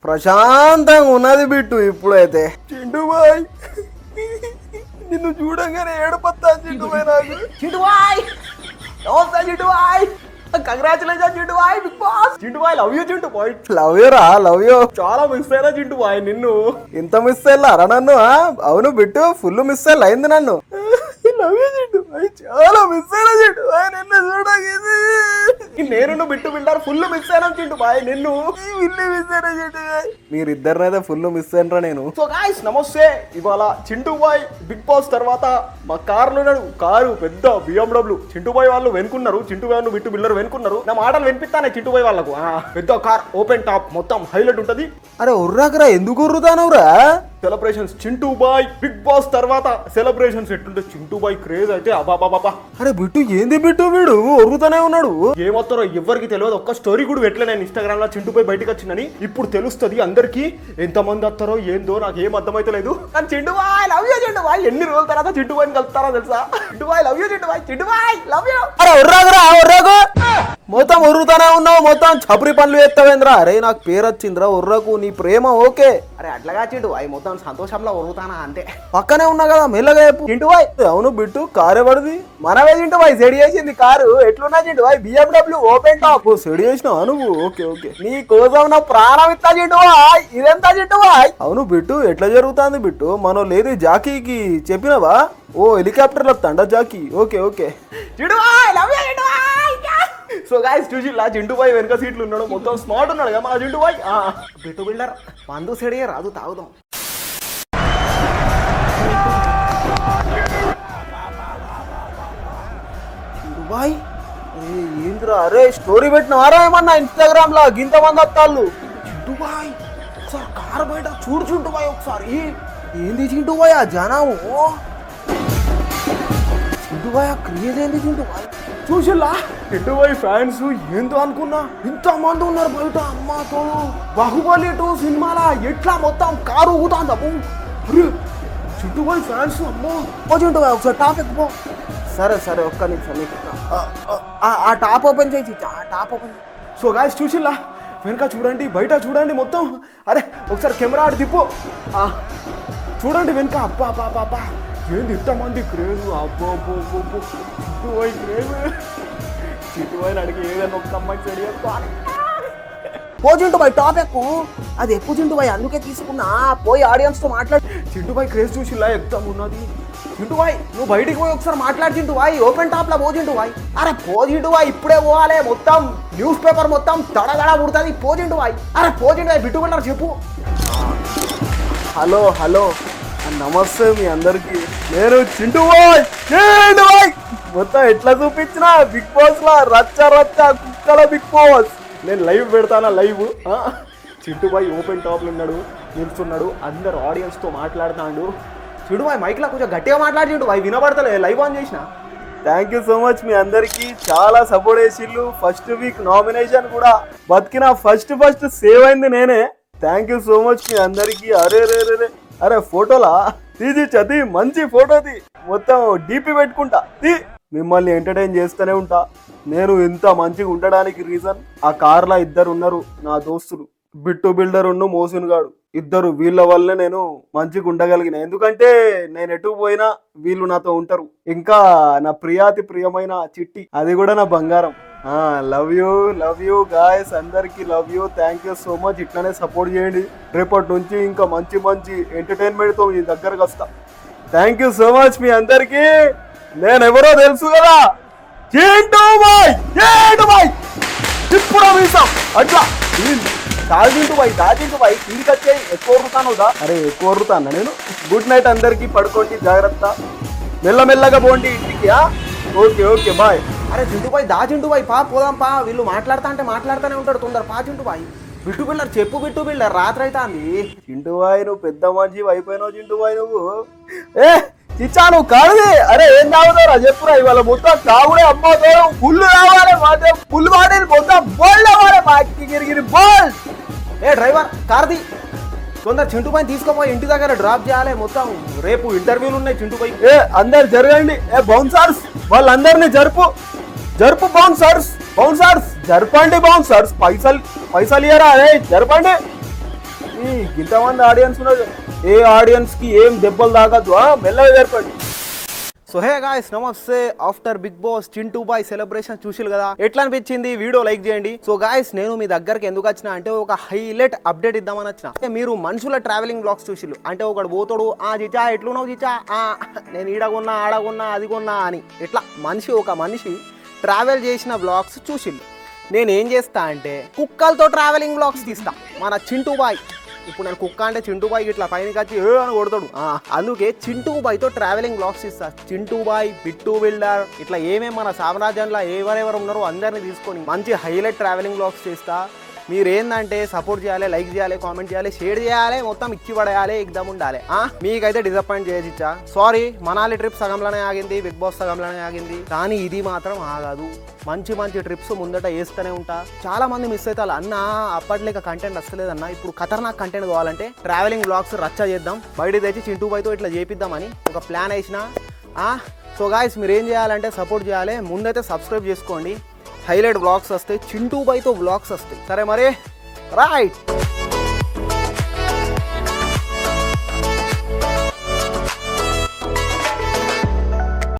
ప్రశాంతంగా ఉన్నది బిట్టు ఇప్పుడైతే. చింటూ బాయ్ నిన్ను చూడంగానే ఏడుపత్తా చింటూ బాయ్ నాకు. చింటూ బాయ్ నమస్తే Chintu bhai, congratulation Chintu bye, Bigg Boss. Chintu bye love you Chintu bye. Love you రా, లవ్ యూ. చాలా మిస్ అయినా చింటూ బాయ్ నిన్ను. ఇంత మిస్ అయ్యారా నన్ను? అవును బిట్టు, ఫుల్ మిస్ అయింది నన్ను. లవ్ యూ చింటూ బాయ్, చాలా మిస్ అయినా చింటూ బాయ్ నిన్ను చూడగా. నేను బిట్టు బిల్డర్ ఫుల్ మిస్ అయినా చింటూ బాయ్ నిన్ను. మీరిద్దరినైతే ఫుల్ మిస్ అయినరా నేను. సో గాయ్స్ నమస్తే. ఇవాళ చింటూ బాయ్ బిగ్ బాస్ తర్వాత మా కారులో ఉన్నాడు. కారు పెద్ద BMW. చింటూ బాయ్ వాళ్ళు వెనుకున్నారు, చింటూ బాయ్ బిట్టు బిల్డర్ వెనుకున్నారు. నా మాటలు వినిపిస్తానే చింటూ బాయ్ వాళ్ళకు. పెద్ద కార్, ఓపెన్ టాప్, మొత్తం హైలైట్ ఉంటది. అరే ఉర్రాకరా, ఎందుకు ఉర్రుతానవురా? Celebrations Chintu bye Bigg Boss తర్వాత సెలబ్రేషన్స్ ఎట్లుంటే చింటూ బాయ్ క్రేజ్ అయితే అబాబాబా. అరే బిట్టు ఏంది బిట్టు, వీడు ఒర్రుతూనే ఉన్నాడు. ఏమొస్తారో ఎవరికి తెలియదు. ఒక్క స్టోరీ కూడా పెట్టలే నేను ఇన్స్టాగ్రామ్ లో చింటూ బాయ్ బయటకు వచ్చిందని. ఇప్పుడు తెలుస్తుంది అందరికి ఎంతమంది వస్తారో ఏందో, నాకు ఏం అర్థమైతే లేదు. కానీ Chintu bye love you Chintu bhai. ఎన్ని రోజుల తర్వాత చింటూ బాయ్ కలుపుతారో తెలుసా? Chintu bye love you Chintu bhai, Chintu bye love you. అరే ఉర్రాగురా ఉర్రాగు, మొత్తం ఉర్రుతానే ఉన్నావు, మొత్తం చపరి పనులు ఎత్తవేంద్రా. అరే నాకు పేరు వచ్చిందిరా ఉర్రకు, నీ ప్రేమ ఓకే. అరే అట్లాగా చింటూ బాయ్ మొత్తం సంతోషంలో ఉర్రుతానా అంతే. పక్కనే ఉన్నా కదా మెల్లగా చెప్పు చింటూ బాయ్. అవును బిట్టు, కారే పడుది మనమే చింటూ బాయ్. సెడి చేసింది కారు. ఎట్లున్నా Chintu bhai? BMW open top. సెడి చేసినావు నువ్వు? ఓకే ఓకే, నీ కోసం నా ప్రాణం ఇస్తా చింటూ బాయ్. ఇదెంత చింటూ బాయ్? అవును బిట్టు, ఎట్లా జరుగుతుంది బిట్టు? మనం లేదు జాకీకి చెప్పినవా? ఓ హెలికాప్టర్ లప్తాండ Jackie. Okay okay Chintu bye love you Chintu బాయ్. సో గాయ్స్ చూసిలా చింటూ బాయ్ వెనక సీట్లు ఉన్నాడు, మొత్తం స్మార్ట్ ఉన్నాడు కదా మన చింటూ బాయ్. బిట్టు బిల్డర్ మందు సెడియే రాదు, తాగుదాం. చింటూ బాయ్ ఏంద్రా? అరే స్టోరీ పెట్టినవారా ఏమన్నా ఇన్స్టాగ్రామ్ లో? గింత మంది వస్తాళ్ళు. చింటూ బాయ్ ఒకసారి కారు బయట చూడు చింటూ బాయ్ ఒకసారి. ఏంది చింటూ బాయ్ ఆ జనము? చింటూ బాయ్ ఆ క్రేజ్ ఏంది చింటూ బాయ్? చూసిల్లా చింటూ బాయ్ ఫ్యాన్స్ ఏందో అనుకున్నా, ఇంత మంది ఉన్నారు బయట. అమ్మాతో బాహుబలి 2 సినిమాలా ఎట్లా మొత్తం కారు ఊగుతాందా? చింటూ బాయ్ ఫ్యాన్స్ అమ్మో. ఓ చింటూ బాయ్ ఒకసారి టాప్ ఎక్కువ. సరే సరే ఒక్క నిమిషం, ఆ టాప్ ఓపెన్ చేసి, ఆ టాప్ ఓపెన్. సో గాయ్స్ చూసిల్లా వెనక చూడండి, బయట చూడండి మొత్తం. అరే ఒకసారి కెమెరా ఆడి తిప్పు, చూడండి వెనక. అబ్బా అబ్బా అబ్బా ఏంది ఇంతమంది క్రేజ్. అబ్బో అబ్బో అబ్బో చింటూ బాయ్ క్రేజ్. చింటూ బాయ్ అడిగి ఏదైనా ఒక్క అమ్మాయికి రెడీ అయిపోవాలి. పో చింటూ బాయ్ టాప్ ఎక్కువ. అది ఎక్కువ చింటూ బాయ్, అందుకే తీసుకున్నా. పోయి ఆడియన్స్ తో మాట్లాడు. చింటూ బాయ్ క్రేజ్ చూసిల్లా ఎగ్జామ్ ఉన్నది. చింటూ బాయ్ నువ్వు బయటికి పోయి ఒకసారి మాట్లాడు చింటూ బాయ్. ఓపెన్ టాప్ లో పో చింటూ బాయ్. అరే పో చింటూ బాయ్, ఇప్పుడే పోవాలి. మొత్తం న్యూస్ పేపర్ మొత్తం దడదడ పుడుతుంది. పో చింటూ బాయ్. అరే పో చింటూ బాయ్, బిట్టుకుంటారు చెప్పు. హలో హలో నమస్తే మీ అందరికి, నేను చింటూ బాయ్. చింటూ బాయ్ మొత్తం ఎట్లా చూపించిన బిగ్ బాస్ లా రచ్చ రచ్చ కుక్కల బిగ్ బాస్. నేను లైవ్ పెడతానా లైవ్. చింటూ బాయ్ ఓపెన్ టాప్లో ఉన్నాడు, నిల్చున్నాడు, అందరు ఆడియన్స్ తో మాట్లాడుతాడు. చింటూ బాయ్ మైక్లో కొంచెం గట్టిగా మాట్లాడి చింటూ బాయ్, వినబడతలే లైవ్ ఆన్ చేసిన. థ్యాంక్ యూ సో మచ్ మీ అందరికి, చాలా సపోర్ట్ చేసిళ్ళు. ఫస్ట్ వీక్ నామినేషన్ కూడా బతికిన ఫస్ట్ సేవ్ అయింది నేనే. థ్యాంక్ యూ సో మచ్ మీ అందరికి. అరే రే రే రే అరే ఫోటోలా తీది చది, మంచి ఫోటోది, మొత్తం డీపీ పెట్టుకుంటా. మిమ్మల్ని ఎంటర్టైన్ చేస్తూనే ఉంటా. నేను ఇంత మంచిగా ఉండడానికి రీజన్ ఆ కార్లా ఇద్దరు ఉన్నారు నా దోస్తులు, బిట్టు బిల్డర్ ఉన్ను మోసిన్ గాడు. ఇద్దరు వీళ్ళ వల్లే నేను మంచిగా ఉండగలిగిన. ఎందుకంటే నేను ఎటు పోయినా వీళ్ళు నాతో ఉంటారు. ఇంకా నా ప్రియమైన చిట్టి, అది కూడా నా బంగారం. లవ్ యూ గాయస్, అందరికి love you. Thank you so much. ఇట్లానే సపోర్ట్ చేయండి. రేపటి నుంచి ఇంకా మంచి మంచి ఎంటర్టైన్మెంట్తో మీ దగ్గరకు వస్తా. థ్యాంక్ యూ సో మచ్ మీ అందరికి. నేను ఎవరో తెలుసు కదా, చింటూ బాయ్. చింటూ బాయ్ ఇప్పుడు మీసాం అట్లా చింటూ బాయ్ కిందికి వచ్చాయి. ఎక్కువ వరుతానుదా? అరే ఎక్కువ వరుతాను నేను. గుడ్ నైట్ అందరికి, పడుకోండి జాగ్రత్త, మెల్లమెల్లగా పోండి ఇంటికి. Okay okay bye. అరే చింటూ బాయ్ చింటూ బాయ్ పా పోదాం పా. వీళ్ళు మాట్లాడుతూనే ఉంటాడు, తొందర పా చింటూ బాయ్. బిట్టు బిల్డర్ చెప్పు బిట్టు బిల్డర్, రాత్రి అయితే అంది. చింటూ బాయ్ నువ్వు పెద్ద మంచి అయిపోయినావు చింటూ బాయ్ నువ్వు. చిచ్చా నువ్వు కాదు. అరే ఏం తాగుతావురా చెప్పురా. ఇవాళ మొత్తం తాగుడే అమ్మతో ఫుల్ రావాలి, ఫుల్ వాడేది మొత్తం బోల్డ్ అవ్వాలి. మాకి గిరిగిరి బోల్. డ్రైవర్ కార్ది తొందర చింటూ బాయ్ తీసుకోపోయి ఇంటి దగ్గర డ్రాప్ చేయాలి. మొత్తం రేపు ఇంటర్వ్యూలు ఉన్నాయి చింటూ బాయ్. అందరు జరగండి. బౌన్సర్స్ వాళ్ళందరినీ జరుపు బౌన్సర్స్ జరపండి. బౌన్సర్స్ పైసలు ఇయ్యరా. అరే జరపండి. ఇంతమంది ఆడియన్స్ ఉన్నారు, ఏ ఆడియన్స్ కి ఏం దెబ్బలు తాగద్దు, మెల్లగా జరపండి. సో హే గాయ్స్, నమస్తే. After Bigg Boss Chintu bhai celebration చూసిరు కదా, ఎట్లా అనిపించింది? వీడియో లైక్ చేయండి. సో గాయ్స్, నేను మీ దగ్గరికి ఎందుకు వచ్చిన అంటే ఒక హైలైట్ అప్డేట్ ఇద్దామని వచ్చిన. మీరు మనుషుల ట్రావెలింగ్ బ్లాగ్స్ చూసిరు అంటే ఒకడు పోతాడు, జిచా ఎట్లున్నావు జిచా, నేను ఈడగొన్నా ఆడగొన్నా అది కొన్నా అని, ఇట్లా ఒక మనిషి ట్రావెల్ చేసిన బ్లాగ్స్ చూసిరు. నేను ఏం చేస్తా అంటే కుక్కలతో ట్రావెలింగ్ బ్లాగ్స్ తీస్తా. మన చింటూ బాయ్, ఇప్పుడు నేను కుక్క అంటే చింటూ బాయ్ ఇట్లా పైనకి వచ్చి అని కొడతాడు, అందుకే చింటూ బాయ్తో ట్రావెలింగ్ బ్లాగ్స్ ఇస్తా. చింటూ బాయ్, బిట్టు బిల్డర్, ఇట్లా ఏమేమి మన సామ్రాజ్యంలో ఎవరెవరు ఉన్నారో అందరినీ తీసుకొని మంచి హైలైట్ ట్రావెలింగ్ బ్లాగ్స్ చేస్తా. మీరు ఏంటంటే సపోర్ట్ చేయాలి, లైక్ చేయాలి, కామెంట్ చేయాలి, షేర్ చేయాలి, మొత్తం ఇచ్చి పడేయాలి, ఎగ్జామ్ ఉండాలి. మీకైతే డిసప్పాయింట్ చేయొచ్చా? సారీ, మనాలి ట్రిప్ సగంలోనే ఆగింది, బిగ్ బాస్ సగంలోనే ఆగింది, కానీ ఇది మాత్రం ఆగదు. మంచి ట్రిప్స్ ముందట వేస్తూనే ఉంటా. చాలా మంది మిస్ అవుతారు, అన్న అప్పట్లేక కంటెంట్ వస్తలేదన్న, ఇప్పుడు ఖతర్నాక్ కంటెంట్ కావాలంటే ట్రావెలింగ్ బ్లాగ్స్ రచ్చ చేద్దాం, బయట తెచ్చి చింటూ బాయ్తో ఇట్లా చేపిద్దామని ఒక ప్లాన్ వేసిన. సో గాయ్స్, మీరు ఏం చేయాలంటే సపోర్ట్ చేయాలి, ముందైతే సబ్స్క్రైబ్ చేసుకోండి. హైలైట్ బ్లాగ్స్ వస్తాయి, చింటూ బాయ్తో బ్లాగ్స్ వస్తాయి. సరే మరి, రైట్.